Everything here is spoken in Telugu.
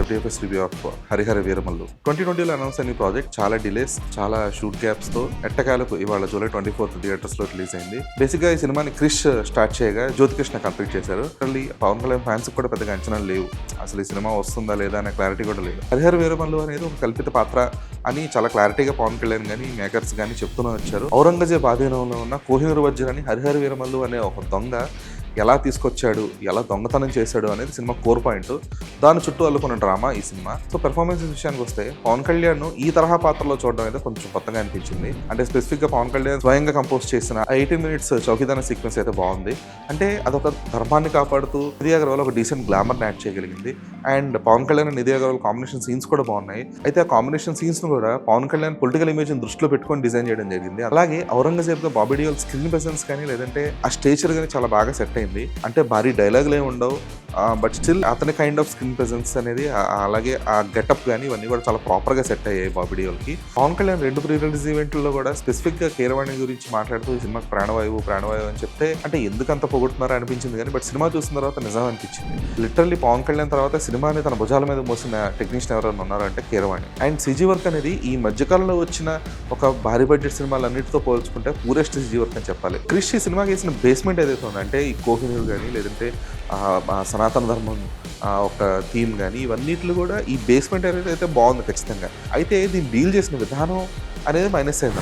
FDFS review of Harihara Veeramallu. 2020లో అనౌన్స్ అయిన ప్రాజెక్ట్ చాలా డిలేస్, చాలా షూట్ గ్యాప్స్ తో ఎట్టకాలకు ఇవాళ జూలై 24 థియేటర్స్ లో రిలీజ్ అయింది. బేసిక్ గా ఈ సినిమాని క్రిష్ స్టార్ట్ చేయగా జ్యోతికృష్ణ కంప్లీట్ చేశారు. మళ్ళీ పవన్ కళ్యాణ్ ఫ్యాన్స్ కూడా పెద్దగా అంచనాలు లేవు, అసలు ఈ సినిమా వస్తుందా లేదా అనే క్లారిటీ కూడా లేదు. హరిహర వీరమల్లు అనేది ఒక కల్పిత పాత్ర అని చాలా క్లారిటీగా పవన్ కళ్యాణ్ కానీ మేకర్స్ కానీ చెప్తూనే వచ్చారు. ఔరంగజేబ్ ఆధీనంలో ఉన్న కోహినూర్ వజ్రాన్ని హరిహర వీరమల్లు అనే ఒక దొంగ ఎలా తీసుకొచ్చాడు, ఎలా దొంగతనం చేశాడు అనేది సినిమా కోర్ పాయింట్. దాని చుట్టూ అల్లుకున్న డ్రామా ఈ సినిమా. సో పెర్ఫార్మెన్సెస్ విషయానికి వస్తే పవన్ కళ్యాణ్ ఈ తరహా పాత్రలో చూడడం అయితే కొంచెం కొత్తగా అనిపించింది. అంటే స్పెసిఫిక్ గా పవన్ కళ్యాణ్ స్వయంగా కంపోజ్ చేసిన 18 minutes చౌకీదాన సీక్వెన్స్ అయితే బాగుంది. అంటే అదొక ధర్మాన్ని కాపాడుతూ నిధి అగర్వాల్ ఒక డీసెంట్ గ్లామర్ యాడ్ చేయగలిగింది. And Pawan Kalyan Nidhi Agarwal combination scenes కూడా బాగున్నాయి. అయితే ఆ కాంబినేషన్ సీన్స్ ను కూడా పవన్ కళ్యాణ్ పొలిటికల్ ఇమేజ్ దృష్టిలో పెట్టుకొని డిజైన్ చేయడం జరిగింది. అలాగే ఔరంగజేబ్ గా బాబీ డియోల్ స్క్రీన్ ప్రెసెన్స్ కానీ లేదంటే ఆ స్టేచర్ కానీ చాలా బాగా సెట్ అయింది. అంటే భారీ డైలాగులు ఏమి ఉండవు, బట్ స్టిల్ అతని కైండ్ ఆఫ్ స్క్రీన్ ప్రెసెన్స్ అనేది అలాగే ఆ గెటప్ కానీ ఇవన్నీ కూడా చాలా ప్రాపర్ గా సెట్ అయ్యాయి బాబీ డియోల్కి. పవన్ కళ్యాణ్ 2 ప్రీ రిలీజ్ ఈవెంట్లో కూడా స్పెసిఫిక్ గా కీరవాణి గురించి మాట్లాడుతూ ఈ సినిమాకి ప్రాణవాయువు అని చెప్తే అంటే ఎందుకు అంత పొగుడుతున్నారో అనిపించింది. కానీ బట్ సినిమా చూసిన తర్వాత నిజం అనిపించింది. లిటరల్లీ పవన్ కళ్యాణ్ తర్వాత సినిమాని తన భుజాల మీద మోసిన టెక్నీషియన్ ఎవరైనా ఉన్నారంటే కీరవాణి. అండ్ సిజీ వర్క్ అనేది ఈ మధ్యకాలంలో వచ్చిన ఒక భారీ బడ్జెట్ సినిమాలన్నిటితో పోల్చుకుంటే పూరెస్ట్ సిజీ వర్క్ అని చెప్పాలి. క్రిష్ ఈ సినిమాకి వేసిన బేస్మెంట్ ఏదైతే ఉందో అంటే ఈ కోహినూర్ కానీ లేదంటే సనాతన ధర్మం ఒక థీమ్ కానీ ఇవన్నిట్లు కూడా ఈ బేస్మెంట్ అనేది అయితే బాగుంది ఖచ్చితంగా. అయితే దీన్ని డీల్ చేసిన విధానం అనేది మైనస్ అయింది.